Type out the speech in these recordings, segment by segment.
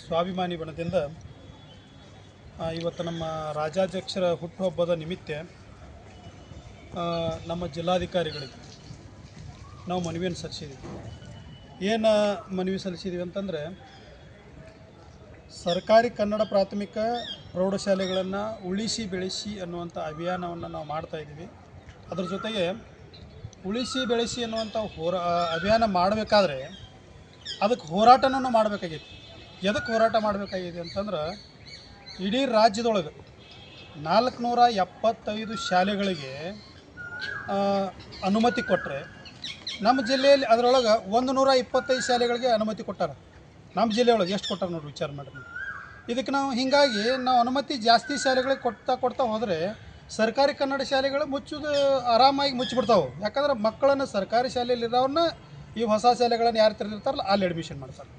ಸ್ವಾಭಿಮಾನಿ ಬಣದಿಂದ ಇವತ್ತು ನಮ್ಮ ರಾಜ್ಯಾಧ್ಯಕ್ಷರ ಹುಟ್ಟುಹಬ್ಬದ ನಿಮಿತ್ತ ನಮ್ಮ ಜಿಲ್ಲಾಧಿಕಾರಿಗಳಿಗೆ ನಾವು ಮನವಿಯನ್ನು ಸಲ್ಲಿಸಿದ್ದೀವಿ. ಏನು ಮನವಿ ಸಲ್ಲಿಸಿದ್ದೀವಿ ಅಂತಂದರೆ, ಸರ್ಕಾರಿ ಕನ್ನಡ ಪ್ರಾಥಮಿಕ ಪ್ರೌಢಶಾಲೆಗಳನ್ನು ಉಳಿಸಿ ಬೆಳೆಸಿ ಅನ್ನುವಂಥ ಅಭಿಯಾನವನ್ನು ನಾವು ಮಾಡ್ತಾಯಿದ್ದೀವಿ. ಅದ್ರ ಜೊತೆಗೆ ಉಳಿಸಿ ಬೆಳೆಸಿ ಅನ್ನುವಂಥ ಅಭಿಯಾನ ಮಾಡಬೇಕಾದ್ರೆ ಅದಕ್ಕೆ ಹೋರಾಟನೂ ಮಾಡಬೇಕಾಗಿತ್ತು. ಎದಕ್ಕೆ ಹೋರಾಟ ಮಾಡಬೇಕಾಗಿದೆ ಅಂತಂದ್ರೆ, ಇಡೀ ರಾಜ್ಯದೊಳಗೆ 475 ಶಾಲೆಗಳಿಗೆ ಅನುಮತಿ ಕೊಟ್ಟರೆ, ನಮ್ಮ ಜಿಲ್ಲೆಯಲ್ಲಿ ಅದರೊಳಗೆ 125 ಶಾಲೆಗಳಿಗೆ ಅನುಮತಿ ಕೊಟ್ಟಾರೆ. ನಮ್ಮ ಜಿಲ್ಲೆಯೊಳಗೆ ಎಷ್ಟು ಕೊಟ್ಟಾರೆ ನೋಡಿ, ವಿಚಾರ ಮಾಡಿರಿ. ಇದಕ್ಕೆ ನಾವು ಹೀಗಾಗಿ ನಾವು ಅನುಮತಿ ಜಾಸ್ತಿ ಶಾಲೆಗಳಿಗೆ ಕೊಡ್ತಾ ಹೋದರೆ ಸರ್ಕಾರಿ ಕನ್ನಡ ಶಾಲೆಗಳು ಮುಚ್ಚೋದು ಆರಾಮಾಗಿ ಮುಚ್ಚಿಬಿಡ್ತಾವೆ. ಯಾಕಂದ್ರೆ ಮಕ್ಕಳನ್ನು ಸರ್ಕಾರಿ ಶಾಲೆಯಲ್ಲಿರೋರನ್ನ ಈ ಹೊಸ ಶಾಲೆಗಳನ್ನು ಯಾರು ತೆರೆದಿರ್ತಾರಲ್ಲ ಅಲ್ಲಿ ಅಡ್ಮಿಷನ್ ಮಾಡ್ತಾರೆ.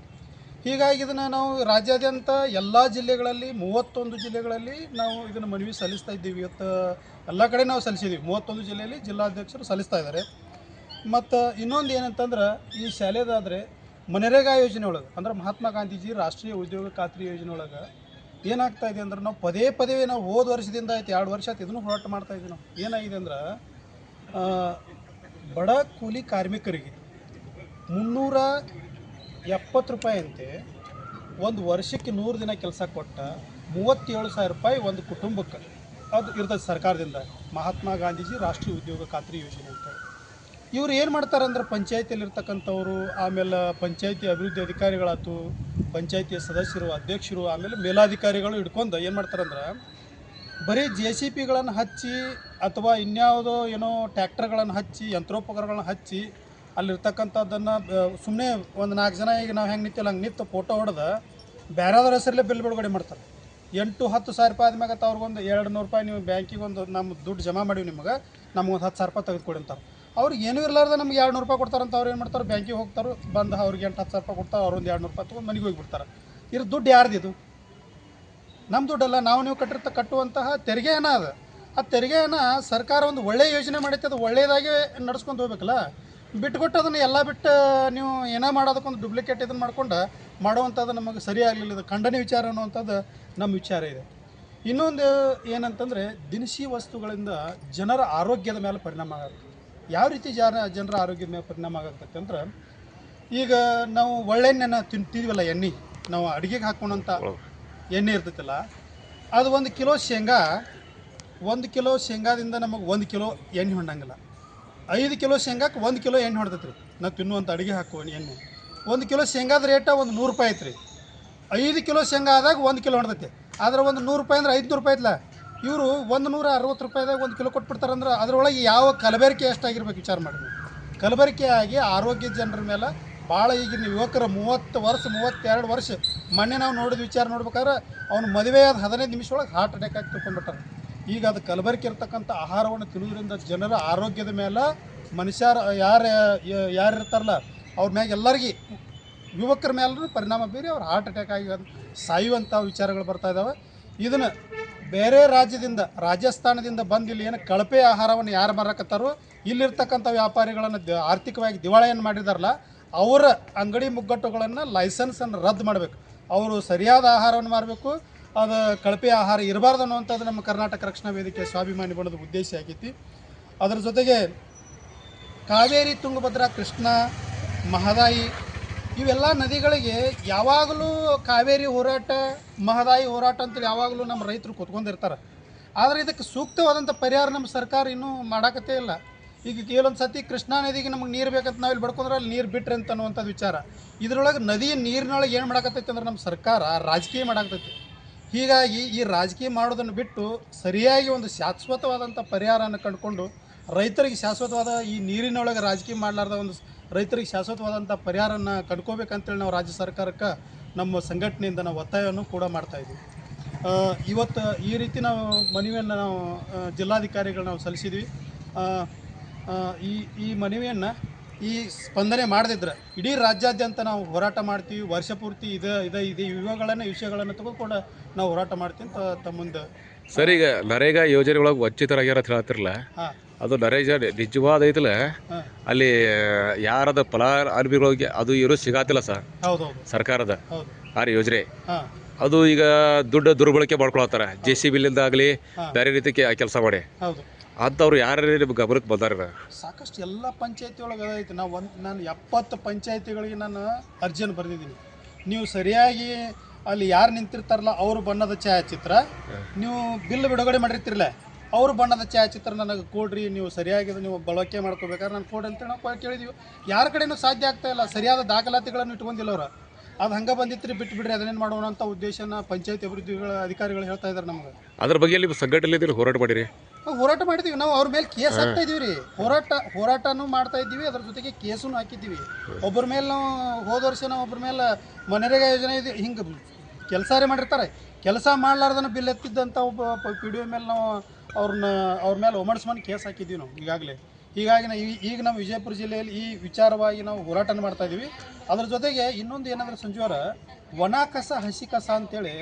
ಹೀಗಾಗಿ ಇದನ್ನು ನಾವು ರಾಜ್ಯಾದ್ಯಂತ ಎಲ್ಲ ಜಿಲ್ಲೆಗಳಲ್ಲಿ 31 ಜಿಲ್ಲೆಗಳಲ್ಲಿ ನಾವು ಇದನ್ನು ಮನವಿ ಸಲ್ಲಿಸ್ತಾ ಇದ್ದೀವಿ. ಇವತ್ತು ಎಲ್ಲ ಕಡೆ ನಾವು ಸಲ್ಲಿಸಿದ್ದೀವಿ. 31 ಜಿಲ್ಲೆಯಲ್ಲಿ ಜಿಲ್ಲಾಧ್ಯಕ್ಷರು ಸಲ್ಲಿಸ್ತಾ ಇದ್ದಾರೆ. ಮತ್ತು ಇನ್ನೊಂದು ಏನಂತಂದ್ರೆ, ಈ ಶಾಲೆದಾದರೆ ಮನರೇಗಾ ಯೋಜನೆ ಒಳಗೆ, ಅಂದ್ರೆ ಮಹಾತ್ಮ ಗಾಂಧೀಜಿ ರಾಷ್ಟ್ರೀಯ ಉದ್ಯೋಗ ಖಾತ್ರಿ ಯೋಜನೆ ಒಳಗೆ ಏನಾಗ್ತಾ ಇದೆ ಅಂದ್ರೆ, ನಾವು ಪದೇ ನಾವು ಹೋದ ವರ್ಷದಿಂದ ಆಯ್ತು 2 ವರ್ಷ ಆಯ್ತು ಇದನ್ನು ಹೋರಾಟ ಮಾಡ್ತಾಯಿದ್ದೀವಿ. ನಾವು ಏನಾಗಿದೆ ಅಂದ್ರೆ, ಬಡ ಕೂಲಿ ಕಾರ್ಮಿಕರಿಗೆ 370 ರೂಪಾಯಿ ಅಂತೆ ಒಂದು ವರ್ಷಕ್ಕೆ 100 ದಿನ ಕೆಲಸ ಕೊಟ್ಟ 37,000 ರೂಪಾಯಿ ಒಂದು ಕುಟುಂಬಕ್ಕೆ ಅದು ಇರ್ತದೆ ಸರ್ಕಾರದಿಂದ, ಮಹಾತ್ಮ ಗಾಂಧೀಜಿ ರಾಷ್ಟ್ರೀಯ ಉದ್ಯೋಗ ಖಾತ್ರಿ ಯೋಜನೆ ಅಂತೇಳಿ. ಇವ್ರು ಏನು ಮಾಡ್ತಾರೆ ಅಂದ್ರೆ, ಪಂಚಾಯತಿಯಲ್ಲಿರ್ತಕ್ಕಂಥವ್ರು, ಆಮೇಲೆ ಪಂಚಾಯತಿ ಅಭಿವೃದ್ಧಿ ಅಧಿಕಾರಿಗಳಾಯ್ತು, ಪಂಚಾಯತಿಯ ಸದಸ್ಯರು, ಅಧ್ಯಕ್ಷರು, ಆಮೇಲೆ ಮೇಲಾಧಿಕಾರಿಗಳು ಹಿಡ್ಕೊಂಡು ಏನು ಮಾಡ್ತಾರಂದ್ರೆ, ಬರೀ JCPಗಳನ್ನು ಹಚ್ಚಿ ಅಥವಾ ಇನ್ಯಾವುದೋ ಏನೋ ಟ್ಯಾಕ್ಟರ್ಗಳನ್ನು ಹಚ್ಚಿ, ಯಂತ್ರೋಪಕರಣಗಳನ್ನು ಹಚ್ಚಿ ಅಲ್ಲಿರ್ತಕ್ಕಂಥದ್ದನ್ನು ಸುಮ್ಮನೆ ಒಂದು 4 ಜನ ಈಗ ನಾವು ಹೆಂಗೆ ನಿಂತಿಲ್ಲ ಹಂಗೆ ನಿಂತು ಫೋಟೋ ಹೊಡೆದು ಬೇರೆದವ್ರ ಹೆಸರಲ್ಲೇ ಬಿಲ್ ಬಿಡುಗಡೆ ಮಾಡ್ತಾರೆ. 8-10 ಸಾವಿರ ರೂಪಾಯಿ ಆದ್ಮ್ಯಾಗ ಅವ್ರಿಗೊಂದು 200 ರೂಪಾಯಿ ನೀವು ಬ್ಯಾಂಕಿಗೆ ಒಂದು ನಮ್ಮ ದುಡ್ಡು ಜಮಾ ಮಾಡಿವಿ ನಿಮಗೆ, ನಮಗೊಂದು 10,000 ರೂಪಾಯಿ ತೆಗೆದುಕೊಡಿ ಅಂತಾರೆ. ಅವ್ರಿಗೆ ಏನೂ ಇರಲಾರ್ದೆ ನಮ್ಗೆ 200 ರೂಪಾಯಿ ಕೊಡ್ತಾರಂತ ಅವ್ರು ಏನು ಮಾಡ್ತಾರೆ, ಬ್ಯಾಂಕಿಗೆ ಹೋಗ್ತಾರೆ, ಬಂದು ಅವ್ರಿಗೆ 8-10 ಸಾವಿರ ರೂಪಾಯಿ ಕೊಡ್ತಾರೆ, ಅವ್ರೊಂದು 200 ರೂಪಾಯಿ ತೊಗೊಂಡು ಮನೆಗೆ ಹೋಗಿಬಿಡ್ತಾರೆ. ಇರೋ ದುಡ್ಡು ಯಾರ್ದಿದು? ನಮ್ಮ ದುಡ್ಡಲ್ಲ, ನೀವು ಕಟ್ಟುವಂತಹ ತೆರಿಗೆ ಹಣ ಅದು. ಆ ತೆರಿಗೆ ಹಣ ಸರ್ಕಾರ ಒಂದು ಒಳ್ಳೆಯ ಯೋಜನೆ ಮಾಡೈತೆ, ಅದು ಒಳ್ಳೆಯದಾಗಿ ನಡ್ಸ್ಕೊಂಡು ಹೋಗ್ಬೇಕಲ್ಲ. ಬಿಟ್ಟುಕೊಟ್ಟು ಅದನ್ನು ಎಲ್ಲ ಬಿಟ್ಟು ನೀವು ಏನೋ ಮಾಡೋದಕ್ಕೊಂದು ಡುಪ್ಲಿಕೇಟ್ ಇದನ್ನು ಮಾಡ್ಕೊಂಡು ಮಾಡುವಂಥದ್ದು ನಮಗೆ ಸರಿಯಾಗಲಿಲ್ಲ. ಇದು ಖಂಡನೀಯ ವಿಚಾರ ಅನ್ನುವಂಥದ್ದು ನಮ್ಮ ವಿಚಾರ ಇದೆ. ಇನ್ನೊಂದು ಏನಂತಂದರೆ, ದಿನಸಿ ವಸ್ತುಗಳಿಂದ ಜನರ ಆರೋಗ್ಯದ ಮೇಲೆ ಪರಿಣಾಮ ಆಗುತ್ತೆ. ಯಾವ ರೀತಿ ಜನರ ಆರೋಗ್ಯದ ಮೇಲೆ ಪರಿಣಾಮ ಆಗುತ್ತೆ ಅಂದ್ರೆ, ಈಗ ನಾವು ಒಳ್ಳೆಣ್ಣೆನ ತಿಂತೀವಲ್ಲ, ಎಣ್ಣೆ ನಾವು ಅಡುಗೆಗೆ ಹಾಕೋಣಂಥ ಎಣ್ಣೆ ಇರ್ತೈತಲ್ಲ, ಅದು 1 ಕಿಲೋ ಶೇಂಗಾದಿಂದ ನಮಗೆ 1 ಕಿಲೋ ಎಣ್ಣೆ ಹೊಂಡಂಗಿಲ್ಲ. 5 ಕಿಲೋ ಶೇಂಗಾಕ್ಕೆ 1 ಕಿಲೋ ಎಣ್ಣೆ ಹೊಡೆದೈತೆ ರೀ. ನಾವು ತಿನ್ನುವಂಥ ಅಡುಗೆ ಹಾಕುವ ಎಣ್ಣೆ 1 ಕಿಲೋ ಶೇಂಗಾದ ರೇಟ ಒಂದು 100 ರೂಪಾಯಿ ಐತೆ ರೀ. 5 ಕಿಲೋ ಶೇಂಗಾ ಆದಾಗ 1 ಕಿಲೋ ಹೊಡೆದೈತೆ. ಆದರೆ ಒಂದು 100 ರೂಪಾಯಿ ಅಂದ್ರೆ 500 ರೂಪಾಯಿ ಐತಲ್ಲ, ಇವರು 160 ರೂಪಾಯಿದಾಗ 1 ಕಿಲೋ ಕೊಟ್ಬಿಡ್ತಾರಂದ್ರೆ ಅದರೊಳಗೆ ಯಾವ ಕಲಬೆರಕೆ ಎಷ್ಟಾಗಿರ್ಬೇಕು ವಿಚಾರ ಮಾಡಿ. ಕಲಬೆರಕೆ ಆಗಿ ಆರೋಗ್ಯ ಜನರ ಮೇಲೆ ಭಾಳ ಈಗಿನ ಯುವಕರ 30 ವರ್ಷ 32 ವರ್ಷ ಮೊನ್ನೆ ನಾವು ನೋಡಿದ ವಿಚಾರ ನೋಡ್ಬೇಕಾದ್ರೆ ಅವ್ನು ಮದುವೆ ಆದ 15 ನಿಮಿಷ ಒಳಗೆ ಹಾರ್ಟ್ ಅಟ್ಯಾಕ್ ಆಗಿ ತಿಳ್ಕೊಂಡ್ಬಿಟ್ಟಾರೆ. ಈಗ ಅದು ಕಲಬೆರಕೆ ಇರ್ತಕ್ಕಂಥ ಆಹಾರವನ್ನು ತಿನ್ನೋದ್ರಿಂದ ಜನರ ಆರೋಗ್ಯದ ಮೇಲೆ ಮನುಷ್ಯರು ಯಾರಿರ್ತಾರಲ್ಲ ಅವ್ರ ಮ್ಯಾಗ ಎಲ್ಲರಿಗೂ ಯುವಕರ ಮೇಲೂ ಪರಿಣಾಮ ಬೀರಿ ಅವ್ರು ಹಾರ್ಟ್ ಅಟ್ಯಾಕ್ ಆಗಿ ಸಾಯುವಂಥ ವಿಚಾರಗಳು ಬರ್ತಾ ಇದ್ದಾವೆ. ಇದನ್ನು ಬೇರೆ ರಾಜ್ಯದಿಂದ, ರಾಜಸ್ಥಾನದಿಂದ ಬಂದು ಇಲ್ಲಿ ಏನು ಕಳಪೆ ಆಹಾರವನ್ನು ಯಾರು ಮಾರಕತ್ತಾರೋ, ಇಲ್ಲಿರ್ತಕ್ಕಂಥ ವ್ಯಾಪಾರಿಗಳನ್ನು ಆರ್ಥಿಕವಾಗಿ ದಿವಾಳಿಯನ್ನು ಮಾಡಿದಾರಲ್ಲ, ಅವರ ಅಂಗಡಿ ಮುಗ್ಗಟ್ಟುಗಳನ್ನು ಲೈಸೆನ್ಸನ್ನು ರದ್ದು ಮಾಡಬೇಕು. ಅವರು ಸರಿಯಾದ ಆಹಾರವನ್ನು ಮಾರಬೇಕು, ಅದು ಕಳಪೆ ಆಹಾರ ಇರಬಾರ್ದು ಅನ್ನುವಂಥದ್ದು ನಮ್ಮ ಕರ್ನಾಟಕ ರಕ್ಷಣಾ ವೇದಿಕೆ ಸ್ವಾಭಿಮಾನಿ ಬಣದ ಉದ್ದೇಶ ಆಗೈತಿ. ಅದರ ಜೊತೆಗೆ ಕಾವೇರಿ, ತುಂಗಭದ್ರಾ, ಕೃಷ್ಣ, ಮಹದಾಯಿ ಇವೆಲ್ಲ ನದಿಗಳಿಗೆ ಯಾವಾಗಲೂ ಕಾವೇರಿ ಹೋರಾಟ, ಮಹದಾಯಿ ಹೋರಾಟ ಅಂತೇಳಿ ಯಾವಾಗಲೂ ನಮ್ಮ ರೈತರು ಕೂತ್ಕೊಂಡಿರ್ತಾರೆ. ಆದರೆ ಇದಕ್ಕೆ ಸೂಕ್ತವಾದಂಥ ಪರಿಹಾರ ನಮ್ಮ ಸರ್ಕಾರ ಇನ್ನೂ ಮಾಡಾಕತ್ತೇ ಇಲ್ಲ. ಈಗ ಕೆಲವೊಂದು ಸತಿ ಕೃಷ್ಣಾ ನದಿಗೆ ನಮಗೆ ನೀರು ಬೇಕಂತ ನಾವು ಇಲ್ಲಿ ಬಡ್ಕೊಂಡ್ರೆ ಅಲ್ಲಿ ನೀರು ಬಿಟ್ರೆ ಅಂತ ಅನ್ನುವಂಥದ್ದು ವಿಚಾರ. ಇದರೊಳಗೆ ನದಿಯ ನೀರಿನೊಳಗೆ ಏನು ಮಾಡಾಕತ್ತೈತೆ ಅಂದ್ರೆ ನಮ್ಮ ಸರ್ಕಾರ ರಾಜಕೀಯ ಮಾಡಾಕತ್ತೈತಿ. ಹೀಗಾಗಿ ಈ ರಾಜಕೀಯ ಮಾಡೋದನ್ನು ಬಿಟ್ಟು ಸರಿಯಾಗಿ ಒಂದು ಶಾಶ್ವತವಾದಂಥ ಪರಿಹಾರವನ್ನು ಕಂಡುಕೊಂಡು ರೈತರಿಗೆ ಶಾಶ್ವತವಾದ ಈ ನೀರಿನೊಳಗೆ ರಾಜಕೀಯ ಮಾಡಲಾರ್ದ ಒಂದು ರೈತರಿಗೆ ಶಾಶ್ವತವಾದಂಥ ಪರಿಹಾರನ ಕಂಡ್ಕೋಬೇಕಂತೇಳಿ ನಾವು ರಾಜ್ಯ ಸರ್ಕಾರಕ್ಕೆ ನಮ್ಮ ಸಂಘಟನೆಯಿಂದ ನಾವು ಒತ್ತಾಯವನ್ನು ಕೂಡ ಮಾಡ್ತಾಯಿದ್ವಿ. ಇವತ್ತು ಈ ರೀತಿ ನಾವು ಮನವಿಯನ್ನು ನಾವು ಜಿಲ್ಲಾಧಿಕಾರಿಗಳು ನಾವು ಸಲ್ಲಿಸಿದ್ವಿ. ಈ ಮನವಿಯನ್ನು ಈ ಸ್ಪಂದನೆ ಮಾಡದಿದ್ರೆ ಇಡೀ ರಾಜ್ಯಾದ್ಯಂತ ನಾವು ಹೋರಾಟ ಮಾಡ್ತೀವಿ. ವರ್ಷ ಪೂರ್ತಿ ಇದು ವಿಷಯಗಳನ್ನು ತೆಗೆದುಕೊಂಡು ನಾವು ಹೋರಾಟ ಮಾಡ್ತೀವಿ ಅಂತ ತಮ್ಮ ಮುಂದೆ. ಸರ್, ಈಗ ನರೇಗಾ ಯೋಜನೆ ಒಳಗೆ ವಂಚಿತರಾಗ್ಯಾರ ಅಂತ ಹೇಳ್ತಿರಲ್ಲ, ಅದು ನರೇಗಾ ನಿಜವಾದ ಐತಲ್ಲ, ಅಲ್ಲಿ ಯಾರದ ಫಲಾನುಭವಿಗಳಿಗೆ ಅದು ಇರೋ ಸಿಗಾತಿಲ್ಲ ಸರ್ ಸರ್ಕಾರದ ಆ ಯೋಜನೆ. ಅದು ಈಗ ದುಡ್ಡು ದುರ್ಬಳಕೆ ಮಾಡ್ಕೊಳತ್ತಾರ, JCB ಆಗಲಿ ಬೇರೆ ರೀತಿ ಕೆಲಸ ಮಾಡಿ. ಅಂಥವ್ರು ಯಾರು ಗಮನಕ್ಕೆ ಬಂದಾರ? ಸಾಕಷ್ಟು ಎಲ್ಲ ಪಂಚಾಯತಿ ಒಳಗೆ ಐತೆ. ನಾನು 70 ಪಂಚಾಯತಿಗಳಿಗೆ ನಾನು ಅರ್ಜಿಯನ್ನು ಬರೆದಿದ್ದೀನಿ. ನೀವು ಸರಿಯಾಗಿ ಅಲ್ಲಿ ಯಾರು ನಿಂತಿರ್ತಾರಲ್ಲ ಅವ್ರ ಬಣ್ಣದ ಛಾಯಾಚಿತ್ರ, ನೀವು ಬಿಲ್ ಬಿಡುಗಡೆ ಮಾಡಿರ್ತಿರಲ್ಲ ಅವ್ರ ಬಣ್ಣದ ಛಾಯಾಚಿತ್ರ ನನಗೆ ಕೊಡ್ರಿ, ನೀವು ಸರಿಯಾಗಿ ನೀವು ಬಳಕೆ ಮಾಡ್ಕೋಬೇಕಾದ್ರೆ ನಾನು ಕೊಡ್ರಿ ಅಂತ ನಾವು ಕೇಳಿದೀವಿ. ಯಾರ ಕಡೆಯೂ ಸಾಧ್ಯ ಆಗ್ತಾ ಇಲ್ಲ, ಸರಿಯಾದ ದಾಖಲಾತಿಗಳನ್ನು ಇಟ್ಕೊಂಡಿಲ್ಲ ಅವ್ರು. ಅದು ಹಂಗೆ ಬಂದಿತ್ತು ಬಿಟ್ಟು ಬಿಡ್ರಿ, ಅದನ್ನೇನು ಮಾಡೋಣ ಅಂತ ಉದ್ದೇಶನ ಪಂಚಾಯತಿ ಅಭಿವೃದ್ಧಿಗಳ ಅಧಿಕಾರಿಗಳು ಹೇಳ್ತಾ ಇದ್ದಾರೆ ನಮ್ಗೆ. ಅದ್ರ ಬಗ್ಗೆ ನಿಮ್ಮ ಸಂಘಟನೆ ಹೋರಾಟ ಮಾಡಿರಿ? ಹೋರಾಟ ಮಾಡಿದ್ದೀವಿ ನಾವು. ಅವ್ರ ಮೇಲೆ ಕೇಸ್ ಹಾಕ್ತಾ ಇದೀವಿ ರೀ. ಹೋರಾಟನೂ ಮಾಡ್ತಾ ಇದ್ದೀವಿ, ಅದ್ರ ಜೊತೆಗೆ ಕೇಸನ್ನು ಹಾಕಿದ್ದೀವಿ. ಒಬ್ಬರ ಮೇಲೆ ನಾವು ಹೋದ ವರ್ಷ ನಾವು ಒಬ್ಬರ ಮೇಲೆ ಮನರೇಗಾ ಯೋಜನೆ ಇದು ಹಿಂಗೆ ಕೆಲಸ ಮಾಡಿರ್ತಾರೆ, ಕೆಲಸ ಮಾಡಲಾರ್ದನ ಬಿಲ್ ಎತ್ತಿದ್ದಂಥ ಒಬ್ಬ PDO ಮೇಲೆ ನಾವು ಅವ್ರ ಮೇಲೆ ಒಮರ್ಸ್ಮನ್ ಕೇಸ್ ಹಾಕಿದ್ದೀವಿ ನಾವು ಈಗಾಗಲೇ. ಹೀಗಾಗಿ ಈಗ ನಮ್ಮ ವಿಜಯಪುರ ಜಿಲ್ಲೆಯಲ್ಲಿ ಈ ವಿಚಾರವಾಗಿ ನಾವು ಹೋರಾಟ ಮಾಡ್ತಾ ಇದ್ದೀವಿ. ಅದ್ರ ಜೊತೆಗೆ ಇನ್ನೊಂದು ಏನಂದ್ರೆ ಸಂಜುವರ, ಒಣ ಕಸ ಹಸಿ ಕಸ ಅಂತೇಳಿ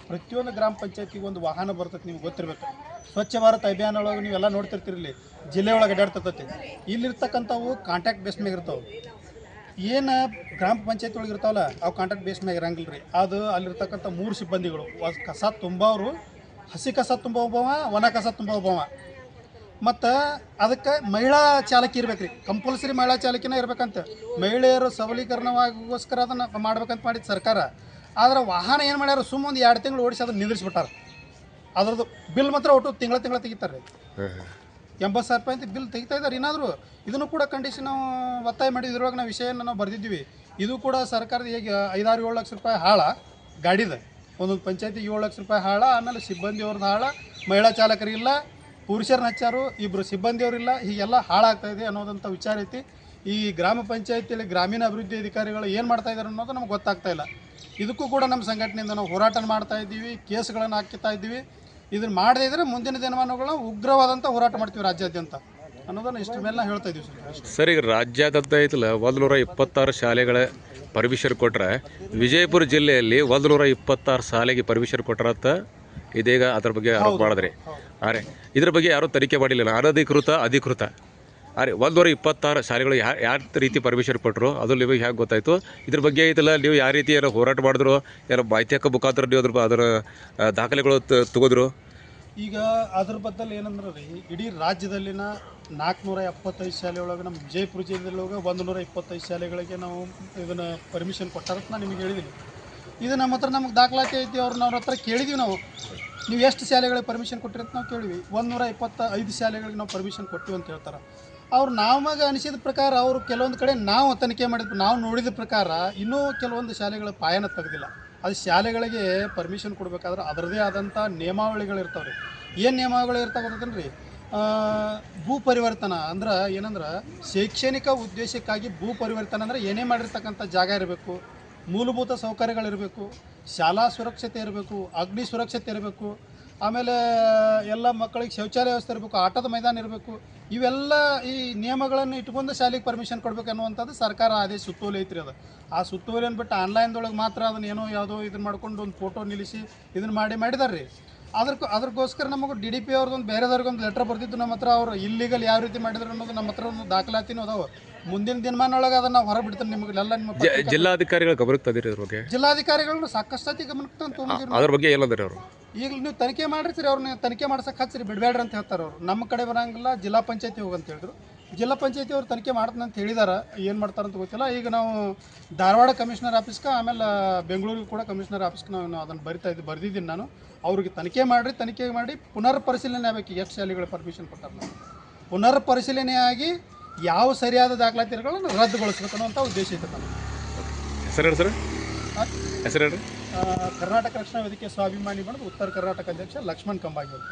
ಪ್ರತಿಯೊಂದು ಗ್ರಾಮ ಪಂಚಾಯತಿಗೆ ಒಂದು ವಾಹನ ಬರ್ತೈತೆ, ನಿಮ್ಗೆ ಗೊತ್ತಿರ್ಬೇಕು. ಸ್ವಚ್ಛ ಭಾರತ್ ಅಭಿಯಾನ ಒಳಗೆ ನೀವೆಲ್ಲ ನೋಡ್ತಿರ್ತಿರಲಿ, ಜಿಲ್ಲೆ ಒಳಗೆ ಅಡ್ಡಾಡ್ತೈತಿ. ಇಲ್ಲಿರ್ತಕ್ಕಂಥವು ಕಾಂಟ್ಯಾಕ್ಟ್ ಬೇಸ್ ಮ್ಯಾಗ ಇರ್ತಾವೆ. ಏನು ಗ್ರಾಮ ಪಂಚಾಯತಿ ಒಳಗೆ ಇರ್ತಾವಲ್ಲ ಅವು ಕಾಂಟ್ಯಾಕ್ಟ್ ಬೇಸ್ ಮ್ಯಾಗ ಇರಂಗಿಲ್ಲ ರೀ. ಅದು ಅಲ್ಲಿರ್ತಕ್ಕಂಥ 3 ಸಿಬ್ಬಂದಿಗಳು, ಕಸ ತುಂಬವರು, ಹಸಿ ಕಸ ತುಂಬ ಒಬ್ಬವ, ಒಣ ಕಸ ತುಂಬ ಒಬ್ಬವ. ಮತ್ತು ಅದಕ್ಕೆ ಮಹಿಳಾ ಚಾಲಕಿ ಇರ್ಬೇಕು ರೀ, ಕಂಪಲ್ಸರಿ ಮಹಿಳಾ ಚಾಲಕಿನ ಇರ್ಬೇಕಂತ. ಮಹಿಳೆಯರು ಸಬಲೀಕರಣವಾಗೋಸ್ಕರ ಅದನ್ನು ಮಾಡ್ಬೇಕಂತ ಮಾಡಿದ್ದು ಸರ್ಕಾರ. ಆದ್ರೆ ವಾಹನ ಏನು ಮಾಡ್ಯಾರ, ಸುಮ್ಮ ಒಂದು 2 ತಿಂಗಳು ಓಡಿಸಿ ಅದನ್ನು ನಿಂದಿರಿಸ್ಬಿಟ್ಟಾರ. ಅದ್ರದ್ದು ಬಿಲ್ ಮಾತ್ರ ಒಟ್ಟು ತಿಂಗಳ ತೆಗಿತಾರೆ ರೀ. 80,000 ರೂಪಾಯಿ ಅಂತ ಬಿಲ್ ತೆಗಿತಾ ಇದ್ದಾರೆ. ಏನಾದರೂ ಇದನ್ನು ಕೂಡ ಕಂಡೀಷನ್ ನಾವು ಒತ್ತಾಯ ಮಾಡಿ ಇದ್ರೊಳಗೆ ನಾವು ವಿಷಯನ ನಾವು ಬರೆದಿದ್ದೀವಿ. ಇದು ಕೂಡ ಸರ್ಕಾರದ ಈಗ 5-7 ಲಕ್ಷ ರೂಪಾಯಿ ಹಾಳ ಗಾಡಿದ, ಒಂದೊಂದು ಪಂಚಾಯತಿಗೆ 7 ಲಕ್ಷ ರೂಪಾಯಿ ಹಾಳ. ಆಮೇಲೆ ಸಿಬ್ಬಂದಿಯವ್ರದ್ದು ಹಾಳ, ಮಹಿಳಾ ಚಾಲಕರಿಲ್ಲ, ಪುರುಷರನ್ನ ಹಚ್ಚಾರು, 2 ಸಿಬ್ಬಂದಿಯವರಿಲ್ಲ, ಹೀಗೆಲ್ಲ ಹಾಳಾಗ್ತಾಯಿದೆ ಅನ್ನೋದಂಥ ವಿಚಾರ ಐತಿ. ಈ ಗ್ರಾಮ ಪಂಚಾಯತಿಯಲ್ಲಿ ಗ್ರಾಮೀಣ ಅಭಿವೃದ್ಧಿ ಅಧಿಕಾರಿಗಳು ಏನು ಮಾಡ್ತಾ ಇದ್ದಾರೆ ಅನ್ನೋದು ನಮ್ಗೆ ಗೊತ್ತಾಗ್ತಾ ಇಲ್ಲ. ಇದಕ್ಕೂ ಕೂಡ ನಮ್ಮ ಸಂಘಟನೆಯಿಂದ ನಾವು ಹೋರಾಟ ಮಾಡ್ತಾ ಇದ್ದೀವಿ, ಕೇಸ್ಗಳನ್ನು ಹಾಕ್ತಾ ಇದ್ದೀವಿ. ಇದನ್ನು ಮಾಡದೇ ಇದ್ದರೆ ಮುಂದಿನ ದಿನಮಾನಗಳನ್ನ ಉಗ್ರವಾದಂಥ ಹೋರಾಟ ಮಾಡ್ತೀವಿ ರಾಜ್ಯಾದ್ಯಂತ ಅನ್ನೋದನ್ನು ಇಷ್ಟರ ಮೇಲೆ ನಾವು ಹೇಳ್ತಾ ಇದ್ದೀವಿ ಸರ್. ಈಗ ರಾಜ್ಯಾದ್ಯಂತ ಐತಲ್ಲ 126 ಶಾಲೆಗಳ ಪರ್ಮಿಷನ್ ಕೊಟ್ಟರೆ, ವಿಜಯಪುರ ಜಿಲ್ಲೆಯಲ್ಲಿ 126 ಶಾಲೆಗೆ ಪರ್ಮಿಷನ್ ಕೊಟ್ಟರಂತ ಇದೀಗ ಅದ್ರ ಬಗ್ಗೆ ಆರೋಪ ಮಾಡಿದ್ರಿ. ಅರೆ ಇದ್ರ ಬಗ್ಗೆ ಯಾರೂ ತನಿಖೆ ಮಾಡಿಲ್ಲ, ಅಧಿಕೃತ. ಅರೆ 126 ಶಾಲೆಗಳು ಯಾವ ರೀತಿ ಪರ್ಮಿಷನ್ ಕೊಟ್ಟರು ಅದು ನಿಮಗೆ ಹೇಗೆ ಗೊತ್ತಾಯಿತು? ಇದ್ರ ಬಗ್ಗೆ ಐತಲ್ಲ, ನೀವು ಯಾವ ರೀತಿ ಏನೋ ಹೋರಾಟ ಮಾಡಿದ್ರು, ಏನೋ ಮಾಹಿತಿ ಹಾಕೋ ಮುಖಾಂತರ ನೀವು ಅದರ ದಾಖಲೆಗಳು ತೆಗೆದ್ರು? ಈಗ ಅದ್ರ ಬದ್ದಲ್ಲಿ ಏನಂದ್ರೆ ರೀ, ಇಡೀ ರಾಜ್ಯದಲ್ಲಿನ 475 ಶಾಲೆ ಒಳಗೆ ನಮ್ಮ ವಿಜಯಪುರ ಜಿಲ್ಲೆಯೊಳಗೆ 125 ಶಾಲೆಗಳಿಗೆ ನಾವು ಇದನ್ನು ಪರ್ಮಿಷನ್ ಕೊಟ್ಟಾರಂತ ನಾನು ನಿಮಗೆ ಹೇಳಿದ್ದೀನಿ. ಇದು ನಮ್ಮ ಹತ್ರ ನಮಗೆ ದಾಖಲಾತಿ ಐತಿ. ಅವ್ರ ಹತ್ರ ಕೇಳಿದ್ದೀವಿ ನಾವು, ನೀವು ಎಷ್ಟು ಶಾಲೆಗಳಿಗೆ ಪರ್ಮಿಷನ್ ಕೊಟ್ಟಿರಿ ಅಂತ ನಾವು ಕೇಳಿವಿ. 125 ಶಾಲೆಗಳಿಗೆ ನಾವು ಪರ್ಮಿಷನ್ ಕೊಟ್ಟಿವಿ ಅಂತ ಹೇಳ್ತಾರೆ. ಅವ್ರು ನಮಗೆ ಅನಿಸಿದ ಪ್ರಕಾರ ಅವರು ಕೆಲವೊಂದು ಕಡೆ ನಾವು ತನಿಖೆ ಮಾಡಿದ ನಾವು ನೋಡಿದ ಪ್ರಕಾರ ಇನ್ನೂ ಕೆಲವೊಂದು ಶಾಲೆಗಳ ಪಾಯನ ತೆಗೆದಿಲ್ಲ. ಅದು ಶಾಲೆಗಳಿಗೆ ಪರ್ಮಿಷನ್ ಕೊಡಬೇಕಾದ್ರೆ ಅದರದೇ ಆದಂಥ ನಿಯಮಾವಳಿಗಳಿರ್ತಾವೆ ರೀ. ಏನು ನಿಯಮಾವಳಿ ಇರ್ತಾವೆ ಗೊತ್ತೇನು ರೀ? ಭೂ ಪರಿವರ್ತನ ಅಂದ್ರೆ ಏನಂದ್ರೆ, ಶೈಕ್ಷಣಿಕ ಉದ್ದೇಶಕ್ಕಾಗಿ ಭೂ ಪರಿವರ್ತನೆ ಅಂದರೆ ಏನೇ ಮಾಡಿರ್ತಕ್ಕಂಥ ಜಾಗ ಇರಬೇಕು, ಮೂಲಭೂತ ಸೌಕರ್ಯಗಳಿರಬೇಕು, ಶಾಲಾ ಸುರಕ್ಷತೆ ಇರಬೇಕು, ಅಗ್ನಿ ಸುರಕ್ಷತೆ ಇರಬೇಕು, ಆಮೇಲೆ ಎಲ್ಲ ಮಕ್ಕಳಿಗೆ ಶೌಚಾಲಯ ವ್ಯವಸ್ಥೆ ಇರಬೇಕು, ಆಟದ ಮೈದಾನ ಇರಬೇಕು. ಇವೆಲ್ಲ ಈ ನಿಯಮಗಳನ್ನು ಇಟ್ಕೊಂಡು ಶಾಲೆಗೆ ಪರ್ಮಿಷನ್ ಕೊಡ್ಬೇಕು ಅನ್ನುವಂಥದ್ದು ಸರ್ಕಾರ ಆದೇಶ ಸುತ್ತೋಲೆ ಐತ್ರಿ. ಅದು ಆ ಸುತ್ತೋಲೆಯನ್ನು ಬಿಟ್ಟು ಆನ್ಲೈನ್ದೊಳಗೆ ಮಾತ್ರ ಅದನ್ನ ಏನೋ ಯಾವುದೋ ಇದನ್ನು ಮಾಡ್ಕೊಂಡು ಒಂದು ಫೋಟೋ ನಿಲ್ಲಿಸಿ ಇದನ್ನು ಮಾಡಿದಾರೆ ರೀ. ಅದಕ್ಕೋಸ್ಕರ ನಮಗೆ DDP ಅವ್ರದ್ದೊಂದು ಬೇರೆದವ್ರಿಗೊಂದು ಲೆಟ್ರ್ ಬರ್ತಿದ್ದು ನಮ್ಮ ಹತ್ರ. ಅವರು ಇಲ್ಲಿಗಲ್ ಯಾವ ರೀತಿ ಮಾಡಿದ್ರು ಅನ್ನೋದು ನಮ್ಮ ಹತ್ರ ಒಂದು ದಾಖಲಾತಿನೂ ಅದಾವೆ. ಮುಂದಿನ ದಿನಮಾನೊಳಗೆ ಅದನ್ನು ನಾವು ಹೊರಬಿಡ್ತೀನಿ ನಿಮಗೆಲ್ಲ. ನಿಮ್ಮ ಜಿಲ್ಲಾಧಿಕಾರಿಗಳು ಗಮನಕ್ಕೆ ತಂದಿರಿ ಅದ್ರ ಬಗ್ಗೆ? ಜಿಲ್ಲಾಧಿಕಾರಿಗಳನ್ನ ಸಾಕಷ್ಟು ಸತಿ ಗಮನಕ್ಕೆ ತಂದು ಅದ್ರ ಬಗ್ಗೆ ಏನಂದ್ರೆ ಅವರು ಈಗ ನೀವು ತನಿಖೆ ಮಾಡಿರ್ತೀರಿ, ಅವ್ರನ್ನ ತನಿಖೆ ಮಾಡ್ಸಕ್ಕೆ ಹಚ್ಚಿರಿ, ಬಿಡಬೇಡ್ರಿ ಅಂತ ಹೇಳ್ತಾರೆ ಅವರು. ನಮ್ಮ ಕಡೆ ಬರೋಂಗಿಲ್ಲ, ಜಿಲ್ಲಾ ಪಂಚಾಯತಿ ಹೋಗಂತ ಹೇಳಿದ್ರು. ಜಿಲ್ಲಾ ಪಂಚಾಯತಿ ಅವ್ರು ತನಿಖೆ ಮಾಡ್ತಾನೆ ಅಂತ ಹೇಳಿದಾರೆ. ಏನು ಮಾಡ್ತಾರಂತ ಗೊತ್ತಿಲ್ಲ. ಈಗ ನಾವು ಧಾರವಾಡ ಕಮಿಷನರ್ ಆಫೀಸ್ಗೆ, ಆಮೇಲೆ ಬೆಂಗಳೂರಿಗೆ ಕೂಡ ಕಮಿಷನರ್ ಆಫೀಸ್ಗೆ ನಾವು ಅದನ್ನು ಬರೆದಿದ್ದೀನಿ ನಾನು. ಅವ್ರಿಗೆ ತನಿಖೆ ಮಾಡಿ ಪುನರ್ ಪರಿಶೀಲನೆ ಆಗಬೇಕು. ಎಷ್ಟು ಶಾಲೆಗಳ ಪರ್ಮಿಷನ್ ಕೊಟ್ಟಾರ, ಪುನರ್ ಪರಿಶೀಲನೆ ಆಗಿ ಯಾವ ಸರಿಯಾದ ದಾಖಲಾತಿಗಳನ್ನು ರದ್ದುಗೊಳಿಸ್ಬೇಕು ಅನ್ನೋಂಥ ಉದ್ದೇಶ ಇತ್ತು ನಾನು. ಹೆಸರು ಕರ್ನಾಟಕ ರಕ್ಷಣಾ ವೇದಿಕೆ ಸ್ವಾಭಿಮಾನಿ ಬಂದು ಉತ್ತರ ಕರ್ನಾಟಕ ಅಧ್ಯಕ್ಷ ಲಕ್ಷ್ಮಣ್ ಕಂಬಾಗಿ ಅಂತ.